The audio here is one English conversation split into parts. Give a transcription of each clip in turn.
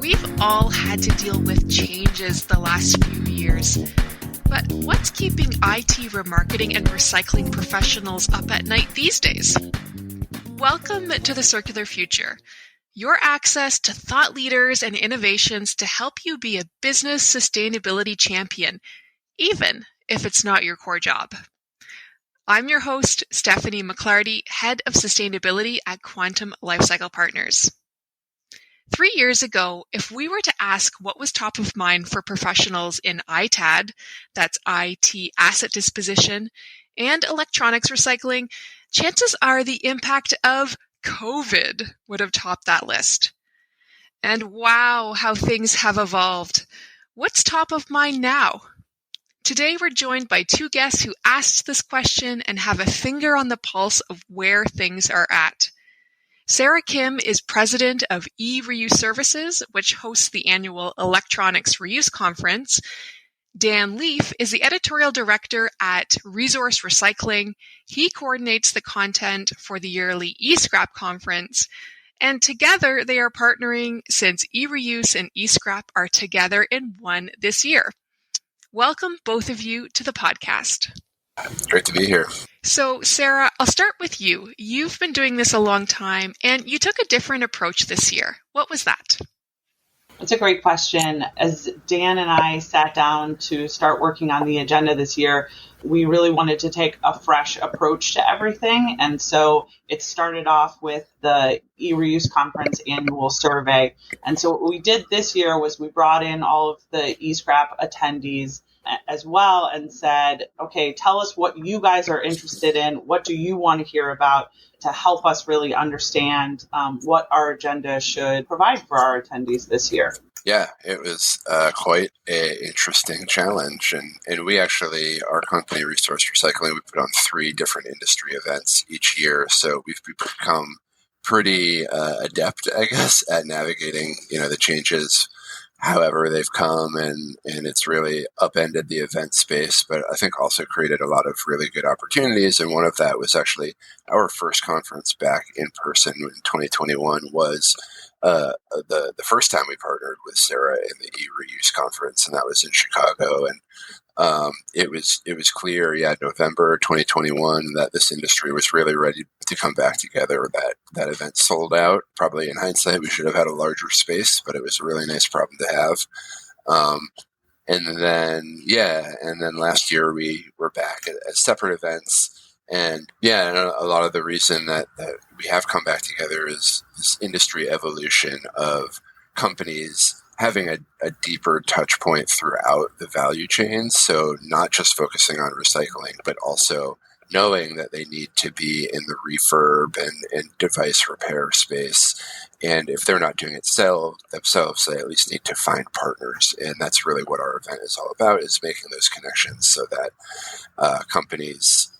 We've all had to deal with changes the last few years, but what's keeping IT remarketing and recycling professionals up at night these days? Welcome to the Circular Future, your access to thought leaders and innovations to help you be a business sustainability champion, even if it's not your core job. I'm your host, Stephanie McLarty, Head of Sustainability at Quantum Lifecycle Partners. 3 years ago, if we were to ask what was top of mind for professionals in ITAD, that's IT Asset Disposition, and electronics recycling, chances are the impact of COVID would have topped that list. And wow, how things have evolved. What's top of mind now? Today, we're joined by two guests who asked this question and have a finger on the pulse of where things are at. Sarah Kim is president of eReuse Services, which hosts the annual Electronics Reuse Conference. Dan Leif is the editorial director at Resource Recycling. He coordinates the content for the yearly eScrap conference. And together, they are partnering since eReuse and eScrap are together in one this year. Welcome, both of you, to the podcast. Great to be here. So, Sarah, I'll start with you. You've been doing this a long time, and you took a different approach this year. What was that? It's a great question. As Dan and I sat down to start working on the agenda this year, we really wanted to take a fresh approach to everything. And so it started off with the eReuse Conference annual survey. And so what we did this year was we brought in all of the eScrap attendees as well and said, okay, tell us what you guys are interested in. What do you want to hear about to help us really understand what our agenda should provide for our attendees this year? Yeah, it was quite an interesting challenge. And we actually, our company, Resource Recycling, we put on 3 different industry events each year. So we've become pretty adept, I guess, at navigating, the changes however they've come, and it's really upended the event space, but I think also created a lot of really good opportunities. And one of that was actually our first conference back in person in 2021 was the first time we partnered with Sarah in the eReuse conference, and that was in Chicago. And it was clear, November 2021, that this industry was really ready to come back together. That event sold out. Probably in hindsight, we should have had a larger space, but it was a really nice problem to have. And then last year we were back at separate events. And a lot of the reason that we have come back together is this industry evolution of companies having a deeper touch point throughout the value chain. So not just focusing on recycling, but also knowing that they need to be in the refurb and device repair space. And if they're not doing it themselves, they at least need to find partners. And that's really what our event is all about, is making those connections so that companies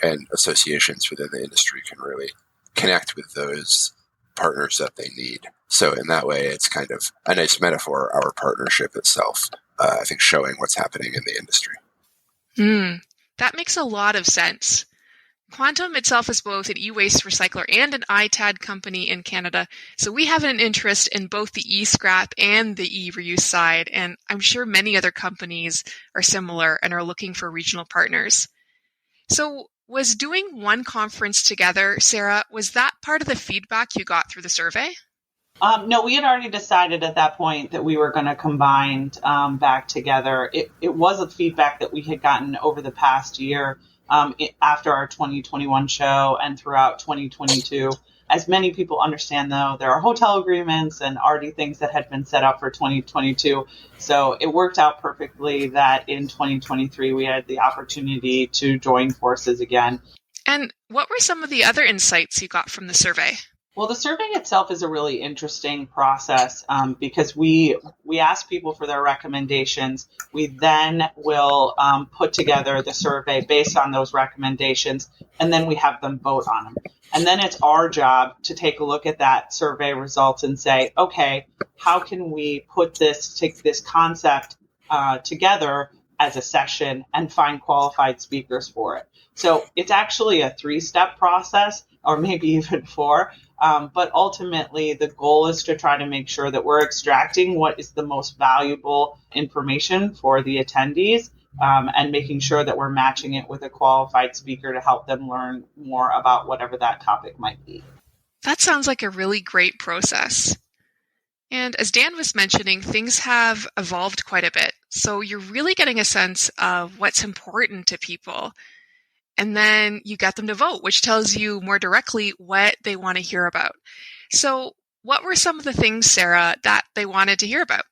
and associations within the industry can really connect with those partners that they need. So in that way, it's kind of a nice metaphor, our partnership itself, I think, showing what's happening in the industry. That makes a lot of sense. Quantum itself is both an e-waste recycler and an ITAD company in Canada, so we have an interest in both the e-scrap and the e-reuse side, and I'm sure many other companies are similar and are looking for regional partners. So was doing one conference together, Sarah, was that part of the feedback you got through the survey? No, we had already decided at that point that we were going to combine back together. It was a feedback that we had gotten over the past year after our 2021 show and throughout 2022. As many people understand, though, there are hotel agreements and already things that had been set up for 2022. So it worked out perfectly that in 2023 we had the opportunity to join forces again. And what were some of the other insights you got from the survey? Well, the survey itself is a really interesting process because we ask people for their recommendations. We then will put together the survey based on those recommendations, and then we have them vote on them. And then it's our job to take a look at that survey results and say, okay, how can we take this concept together as a session and find qualified speakers for it. So it's actually a 3-step process, or maybe even 4. But ultimately, the goal is to try to make sure that we're extracting what is the most valuable information for the attendees, and making sure that we're matching it with a qualified speaker to help them learn more about whatever that topic might be. That sounds like a really great process. And as Dan was mentioning, things have evolved quite a bit. So you're really getting a sense of what's important to people. And then you get them to vote, which tells you more directly what they want to hear about. So what were some of the things, Sarah, that they wanted to hear about?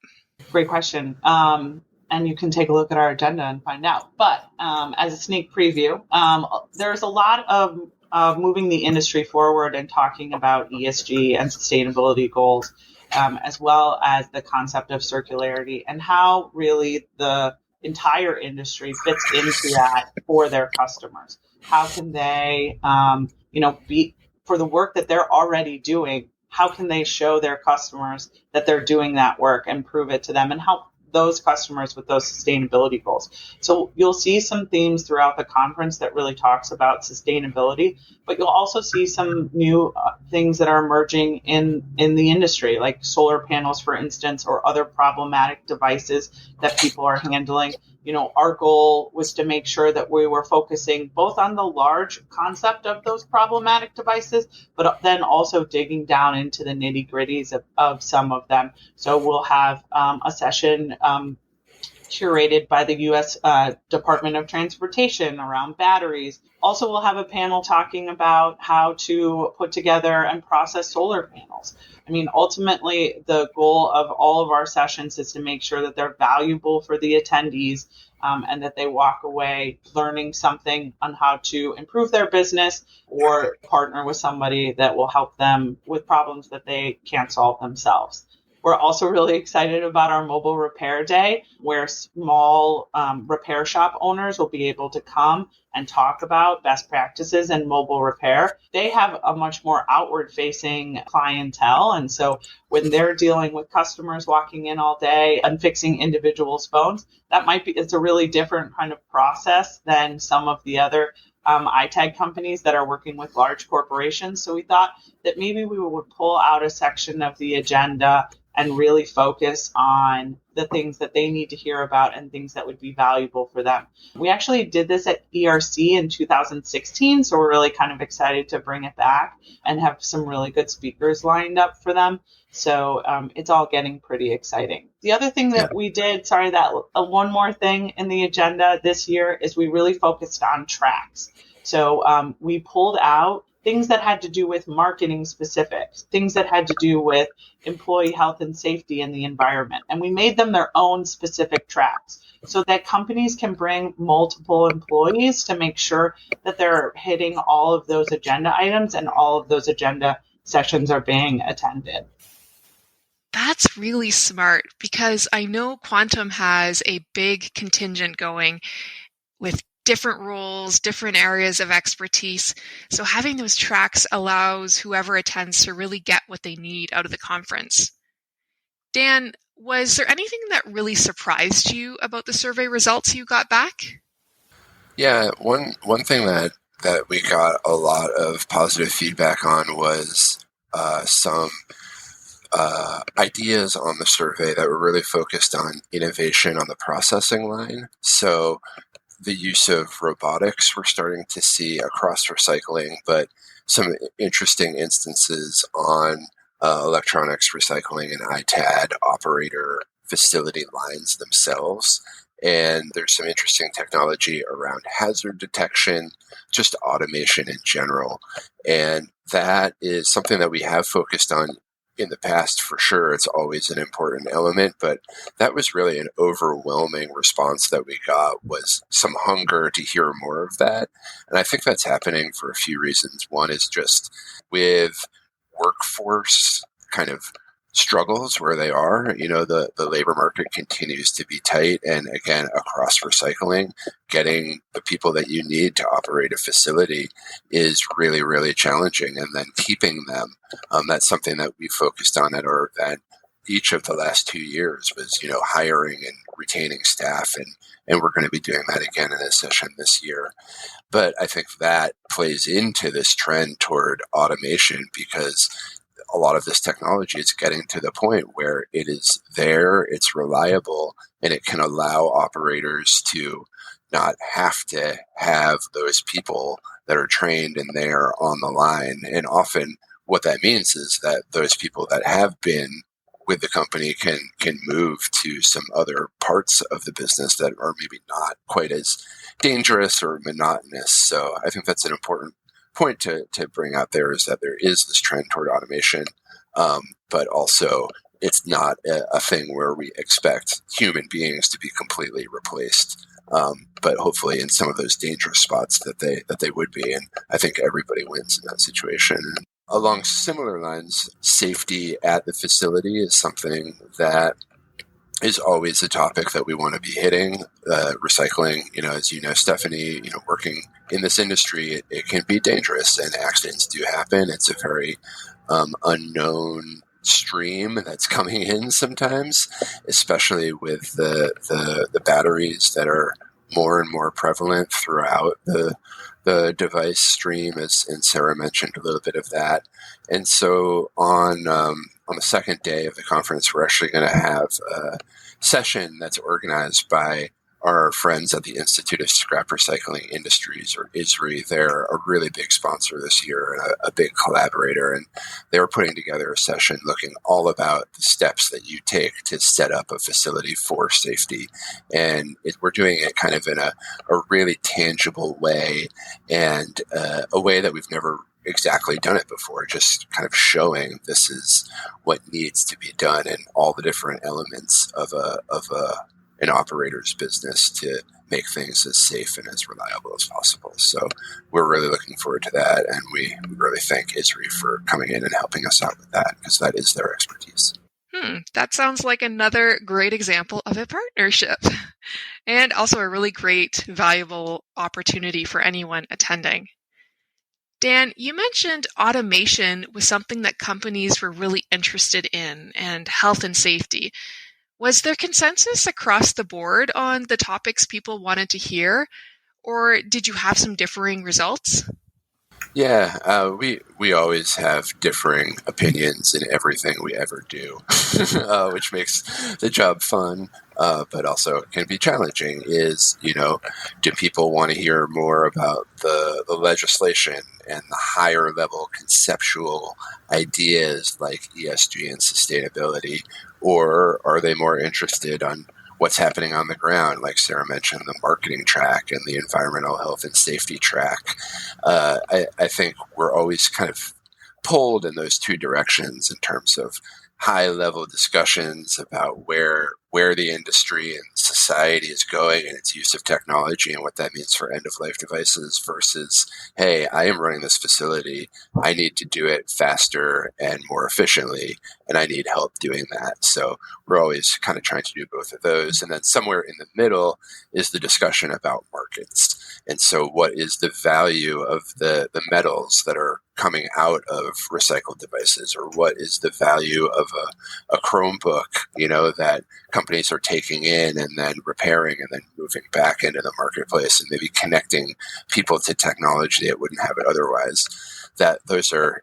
Great question. And you can take a look at our agenda and find out. But as a sneak preview, there's a lot of moving the industry forward and talking about ESG and sustainability goals, as well as the concept of circularity and how really the entire industry fits into that for their customers. How can they, be for the work that they're already doing? How can they show their customers that they're doing that work and prove it to them and help those customers with those sustainability goals? So you'll see some themes throughout the conference that really talks about sustainability, but you'll also see some new things that are emerging in the industry, like solar panels, for instance, or other problematic devices that people are handling. Our goal was to make sure that we were focusing both on the large concept of those problematic devices, but then also digging down into the nitty gritties of some of them. So we'll have a session curated by the U.S. Department of Transportation around batteries. Also, we'll have a panel talking about how to put together and process solar panels. Ultimately, the goal of all of our sessions is to make sure that they're valuable for the attendees, and that they walk away learning something on how to improve their business or partner with somebody that will help them with problems that they can't solve themselves. We're also really excited about our mobile repair day, where small repair shop owners will be able to come and talk about best practices in mobile repair. They have a much more outward-facing clientele, and so when they're dealing with customers walking in all day and fixing individuals' phones, it's a really different kind of process than some of the other ITAD companies that are working with large corporations. So we thought that maybe we would pull out a section of the agenda and really focus on the things that they need to hear about and things that would be valuable for them. We actually did this at ERC in 2016, so we're really kind of excited to bring it back and have some really good speakers lined up for them. So it's all getting pretty exciting. The other thing that we did, one more thing in the agenda this year is we really focused on tracks. So we pulled out things that had to do with marketing specifics, things that had to do with employee health and safety and the environment. And we made them their own specific tracks so that companies can bring multiple employees to make sure that they're hitting all of those agenda items and all of those agenda sessions are being attended. That's really smart, because I know Quantum has a big contingent going with different roles, different areas of expertise. So having those tracks allows whoever attends to really get what they need out of the conference. Dan, was there anything that really surprised you about the survey results you got back? Yeah, one thing that we got a lot of positive feedback on was some ideas on the survey that were really focused on innovation on the processing line. So the use of robotics we're starting to see across recycling, but some interesting instances on electronics recycling and ITAD operator facility lines themselves. And there's some interesting technology around hazard detection, just automation in general. And that is something that we have focused on in the past, for sure. It's always an important element, but that was really an overwhelming response that we got, was some hunger to hear more of that. And I think that's happening for a few reasons. One is just with workforce kind of struggles where they are, the labor market continues to be tight. And again, across recycling, getting the people that you need to operate a facility is really, really challenging. And then keeping them, that's something that we focused on at our event. each of the last 2 years was, hiring and retaining staff. And we're going to be doing that again in a session this year. But I think that plays into this trend toward automation because a lot of this technology is getting to the point where it is there, it's reliable, and it can allow operators to not have to have those people that are trained and there on the line. And often what that means is that those people that have been with the company can move to some other parts of the business that are maybe not quite as dangerous or monotonous. So I think that's an important point to bring out there, is that there is this trend toward automation, but also it's not a thing where we expect human beings to be completely replaced. But hopefully in some of those dangerous spots that they would be. And I think everybody wins in that situation. And along similar lines, safety at the facility is something that is always a topic that we want to be hitting. Recycling, as you know, Stephanie, working in this industry, it can be dangerous and accidents do happen. It's a very unknown stream that's coming in sometimes, especially with the batteries that are more and more prevalent throughout the device stream, and Sarah mentioned a little bit of that. And so on the second day of the conference, we're actually going to have a session that's organized by our friends at the Institute of Scrap Recycling Industries, or ISRI. They're a really big sponsor this year, a big collaborator, and they're putting together a session looking all about the steps that you take to set up a facility for safety. And we're doing it kind of in a really tangible way, and a way that we've never exactly done it before, just kind of showing this is what needs to be done and all the different elements of an operator's business to make things as safe and as reliable as possible. So we're really looking forward to that, and we really thank ISRI for coming in and helping us out with that, because that is their expertise. That sounds like another great example of a partnership, and also a really great, valuable opportunity for anyone attending. Dan, you mentioned automation was something that companies were really interested in, and health and safety. Was there consensus across the board on the topics people wanted to hear, or did you have some differing results? Yeah, we always have differing opinions in everything we ever do, which makes the job fun, but also can be challenging. Do people want to hear more about the legislation and the higher level conceptual ideas like ESG and sustainability, or are they more interested on what's happening on the ground, like Sarah mentioned, the marketing track and the environmental health and safety track? I think we're always kind of pulled in those two directions in terms of high-level discussions about where the industry and society is going and its use of technology and what that means for end-of-life devices versus, hey, I am running this facility. I need to do it faster and more efficiently, and I need help doing that. So we're always kind of trying to do both of those. And then somewhere in the middle is the discussion about markets. And so what is the value of the metals that are coming out of recycled devices, or what is the value of a Chromebook, that companies are taking in and then repairing and then moving back into the marketplace and maybe connecting people to technology that wouldn't have it otherwise. That those are,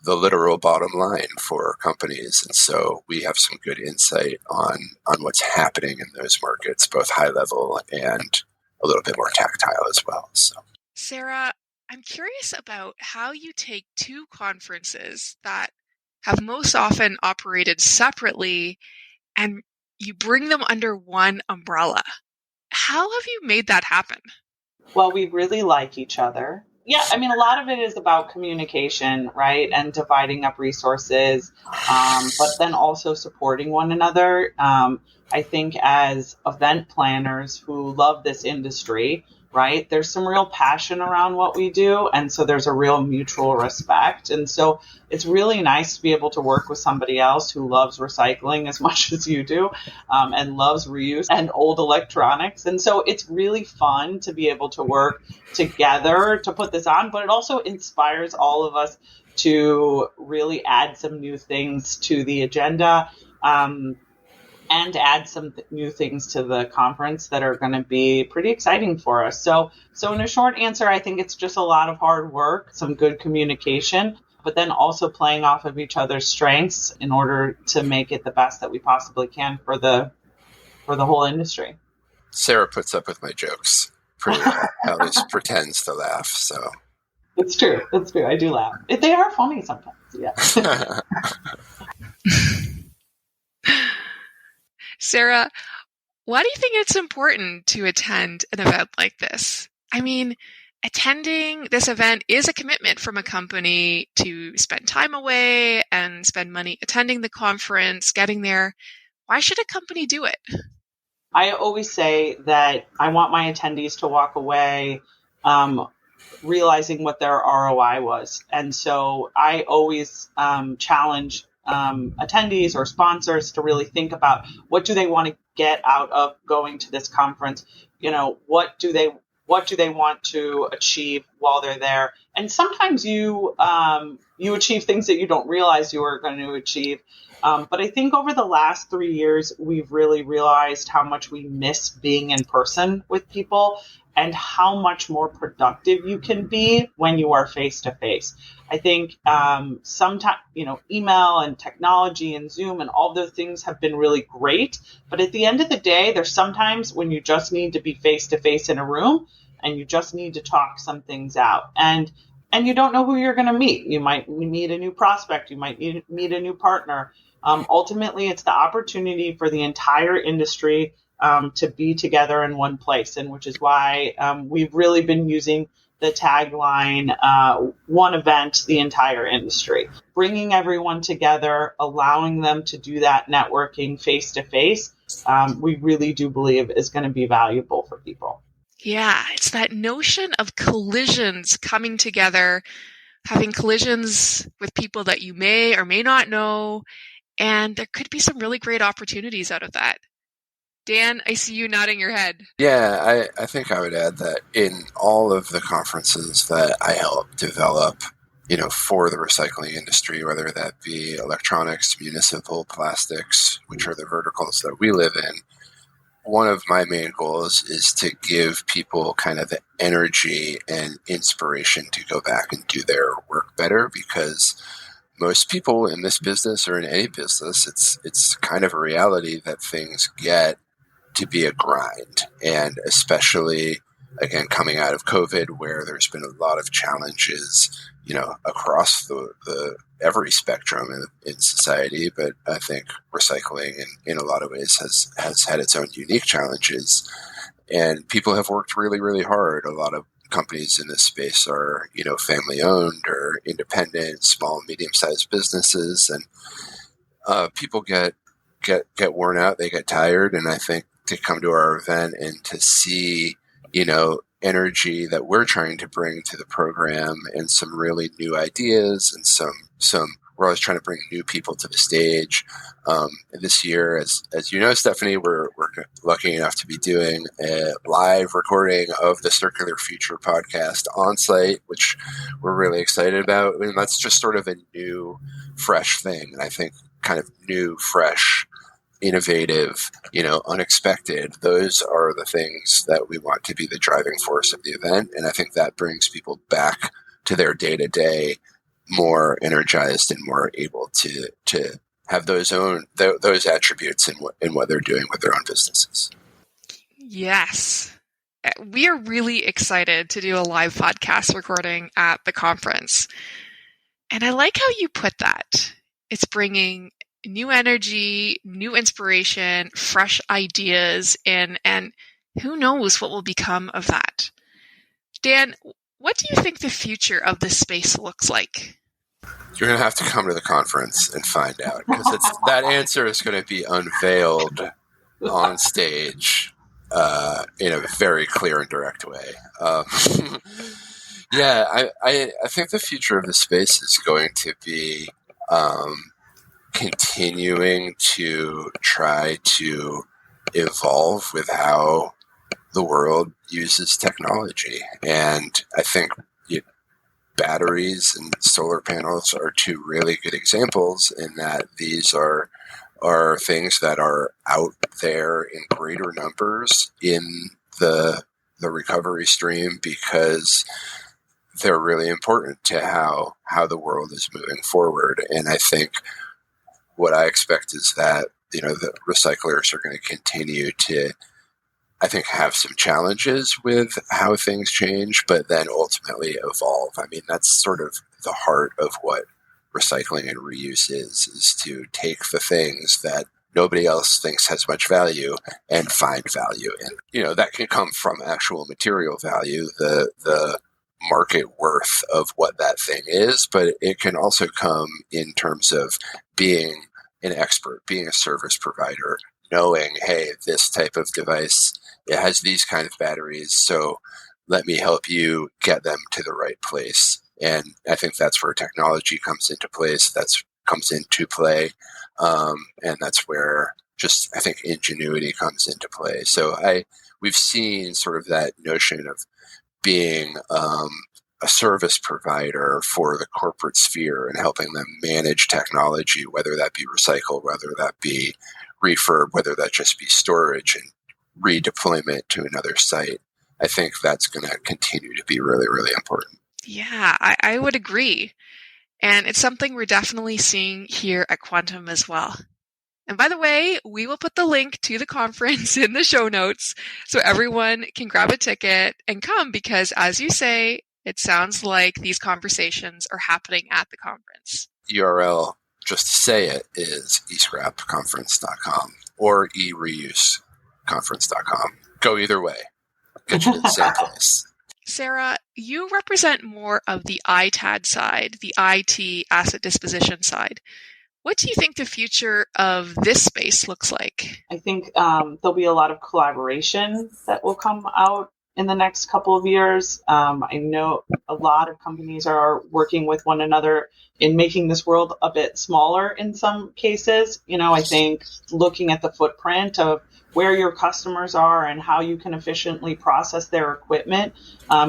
the literal bottom line for companies. And so we have some good insight on what's happening in those markets, both high level and a little bit more tactile as well. So, Sarah, I'm curious about how you take two conferences that have most often operated separately and you bring them under one umbrella. How have you made that happen? Well, we really like each other. Yeah, a lot of it is about communication, right? And dividing up resources, but then also supporting one another. I think as event planners who love this industry, right? There's some real passion around what we do. And so there's a real mutual respect. And so it's really nice to be able to work with somebody else who loves recycling as much as you do, and loves reuse and old electronics. And so it's really fun to be able to work together to put this on, but it also inspires all of us to really add some new things to the agenda. And add some new things to the conference that are going to be pretty exciting for us. So in a short answer, I think it's just a lot of hard work, some good communication, but then also playing off of each other's strengths in order to make it the best that we possibly can for the whole industry. Sarah puts up with my jokes pretty well. At least pretends to laugh. So it's true. It's true. I do laugh. They are funny sometimes. Yeah. Sarah, why do you think it's important to attend an event like this? I mean, attending this event is a commitment from a company to spend time away and spend money attending the conference, getting there. Why should a company do it? I always say that I want my attendees to walk away realizing what their ROI was. And so I always challenge attendees or sponsors to really think about what do they want to get out of going to this conference? What do they want to achieve while they're there? And sometimes you achieve things that you don't realize you are going to achieve. But I think over the last 3 years, we've really realized how much we miss being in person with people and how much more productive you can be when you are face to face. I think sometimes, email and technology and Zoom and all those things have been really great. But at the end of the day, there's sometimes when you just need to be face to face in a room and you just need to talk some things out. And you don't know who you're going to meet. You might meet a new prospect. You might meet a new partner. Ultimately, it's the opportunity for the entire industry to be together in one place, and which is why we've really been using the tagline, one event, the entire industry, bringing everyone together, allowing them to do that networking face to face. We really do believe is going to be valuable for people. Yeah, it's that notion of collisions coming together, having collisions with people that you may or may not know, and there could be some really great opportunities out of that. Dan, I see you nodding your head. Yeah, I think I would add that in all of the conferences that I help develop, for the recycling industry, whether that be electronics, municipal, plastics, which are the verticals that we live in, one of my main goals is to give people kind of the energy and inspiration to go back and do their work better, because most people in this business or in any business, it's kind of a reality that things get to be a grind. And especially, again, coming out of COVID, where there's been a lot of challenges, across the every spectrum in society. But I think recycling in a lot of ways has had its own unique challenges. And people have worked really, really hard. A lot of companies in this space are, family owned or independent, small, medium-sized businesses. And people get worn out, they get tired. And I think to come to our event and to see, energy that we're trying to bring to the program and some really new ideas and some we're always trying to bring new people to the stage. This year, as you know, Stephanie, we're lucky enough to be doing a live recording of the Circular Future podcast on site, which we're really excited about. And that's just sort of a new, fresh thing. And I think kind of new, fresh, innovative, unexpected. Those are the things that we want to be the driving force of the event. And I think that brings people back to their day-to-day more energized and more able to have those attributes in what they're doing with their own businesses. Yes. We are really excited to do a live podcast recording at the conference. And I like how you put that. It's bringing new energy, new inspiration, fresh ideas in, and who knows what will become of that. Dan, what do you think the future of this space looks like? You're going to have to come to the conference and find out, because that answer is going to be unveiled on stage in a very clear and direct way. Yeah, I think the future of the space is going to be continuing to try to evolve with how the world uses technology. And I think batteries and solar panels are two really good examples in that these are things that are out there in greater numbers in the recovery stream because they're really important to how the world is moving forward. And I think what I expect is that, the recyclers are going to continue to, I think, have some challenges with how things change, but then ultimately evolve. I mean, that's sort of the heart of what recycling and reuse is to take the things that nobody else thinks has much value and find value in. That can come from actual material value, the market worth of what that thing is, but it can also come in terms of being an expert, being a service provider, knowing, hey, this type of device, it has these kind of batteries, so let me help you get them to the right place. And I think that's where technology comes into play. And that's where just, I think, ingenuity comes into play. So we've seen sort of that notion of being a service provider for the corporate sphere and helping them manage technology, whether that be recycle, whether that be refurb, whether that just be storage and redeployment to another site. I think that's going to continue to be really, really important. Yeah, I would agree. And it's something we're definitely seeing here at Quantum as well. And by the way, we will put the link to the conference in the show notes so everyone can grab a ticket and come because, as you say, it sounds like these conversations are happening at the conference. URL, just to say it, is eScrapConference.com or eReuseConference.com. Go either way. Get you to the same place. Sarah, you represent more of the ITAD side, the IT Asset Disposition side. What do you think the future of this space looks like? I think there'll be a lot of collaboration that will come out in the next couple of years. I know a lot of companies are working with one another in making this world a bit smaller in some cases. I think looking at the footprint of where your customers are and how you can efficiently process their equipment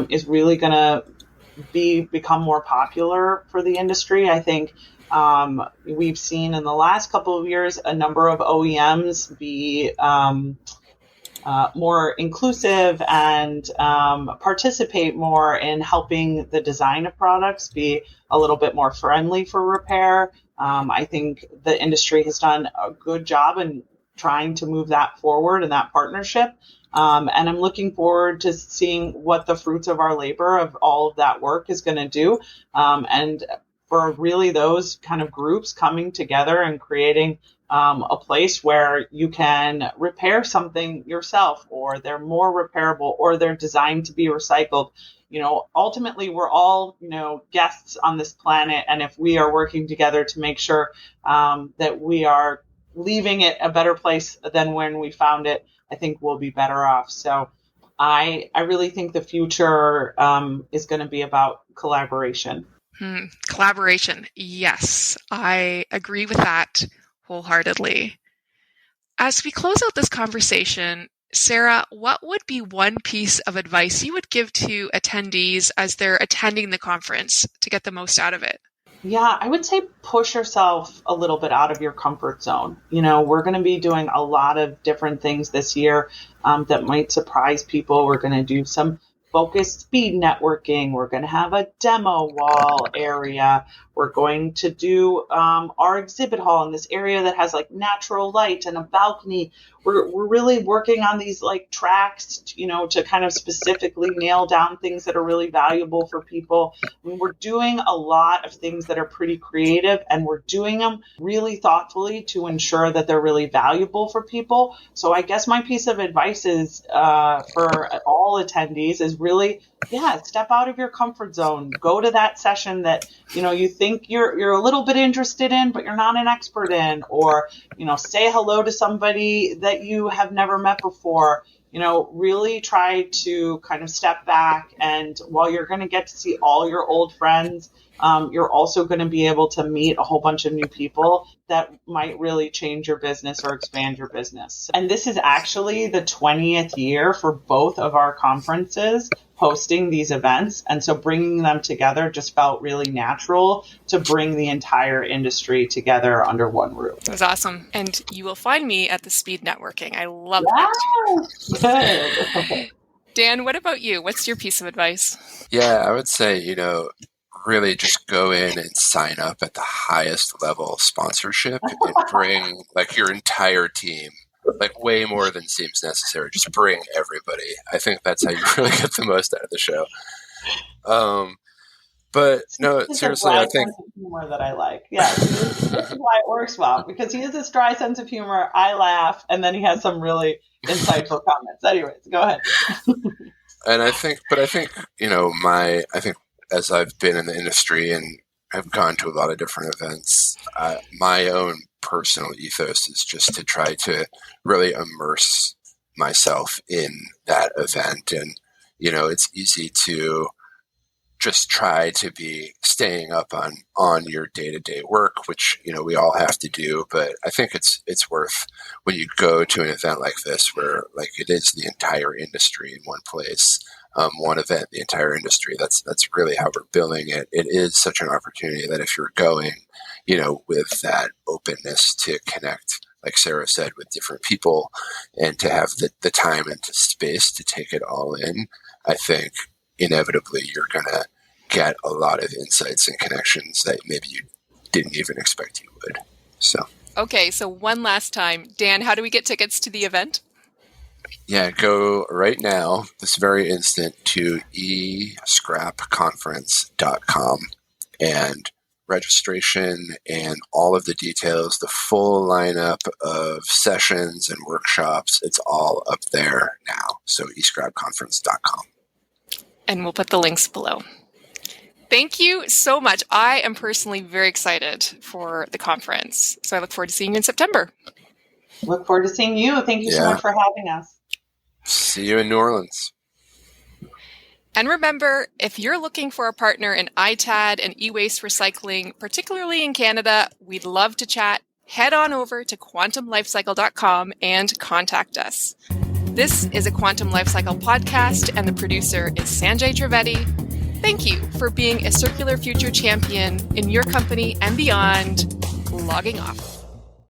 is really going to become more popular for the industry. I think we've seen in the last couple of years a number of OEMs be more inclusive and participate more in helping the design of products be a little bit more friendly for repair. I think the industry has done a good job in trying to move that forward and that partnership. And I'm looking forward to seeing what the fruits of our labor of all of that work is going to do. And for really those kind of groups coming together and creating a place where you can repair something yourself, or they're more repairable, or they're designed to be recycled. Ultimately, we're all, guests on this planet. And if we are working together to make sure that we are leaving it a better place than when we found it, I think we'll be better off. So I really think the future is going to be about collaboration. Collaboration. Yes, I agree with that wholeheartedly. As we close out this conversation, Sarah, what would be one piece of advice you would give to attendees as they're attending the conference to get the most out of it? Yeah, I would say push yourself a little bit out of your comfort zone. We're going to be doing a lot of different things this year that might surprise people. We're going to do some focused speed networking. We're going to have a demo wall area. We're going to do our exhibit hall in this area that has like natural light and a balcony. We're really working on these like tracks, to kind of specifically nail down things that are really valuable for people. I mean, we're doing a lot of things that are pretty creative, and we're doing them really thoughtfully to ensure that they're really valuable for people. So I guess my piece of advice is for all attendees is really, step out of your comfort zone. Go to that session that, you think you're a little bit interested in, but you're not an expert in, or, say hello to somebody that you have never met before. really try to kind of step back. And while you're going to get to see all your old friends, you're also going to be able to meet a whole bunch of new people that might really change your business or expand your business. And this is actually the 20th year for both of our conferences hosting these events. And so bringing them together just felt really natural to bring the entire industry together under one roof. That was awesome. And you will find me at the speed networking. I love that. Good. Dan, what about you? What's your piece of advice? Yeah, I would say, really just go in and sign up at the highest level sponsorship and bring like your entire team, like way more than seems necessary. Just bring everybody. I think that's how you really get the most out of the show. But no, seriously, I think sense of humor that I like. Yeah, this is why it works well, because he has this dry sense of humor. I laugh, and then he has some really insightful comments. Anyways, go ahead. And I think, as I've been in the industry and I've gone to a lot of different events, my own personal ethos is just to try to really immerse myself in that event. And, it's easy to just try to be staying up on your day-to-day work, which, we all have to do. But I think it's worth when you go to an event like this, where like it is the entire industry in one place, one event, the entire industry. That's really how we're building it. It is such an opportunity that if you're going, with that openness to connect, like Sarah said, with different people and to have the time and the space to take it all in, I think inevitably you're going to get a lot of insights and connections that maybe you didn't even expect you would. So. Okay, so one last time. Dan, how do we get tickets to the event? Yeah, go right now, this very instant, to escrapconference.com, and registration and all of the details, the full lineup of sessions and workshops, it's all up there now. So escrapconference.com. And we'll put the links below. Thank you so much. I am personally very excited for the conference. So I look forward to seeing you in September. Look forward to seeing you. Thank you so much for having us. See you in New Orleans. And remember, if you're looking for a partner in ITAD and E-Waste Recycling, particularly in Canada, we'd love to chat. Head on over to quantumlifecycle.com and contact us. This is a Quantum Lifecycle podcast, and the producer is Sanjay Trivedi. Thank you for being a circular future champion in your company and beyond. Logging off.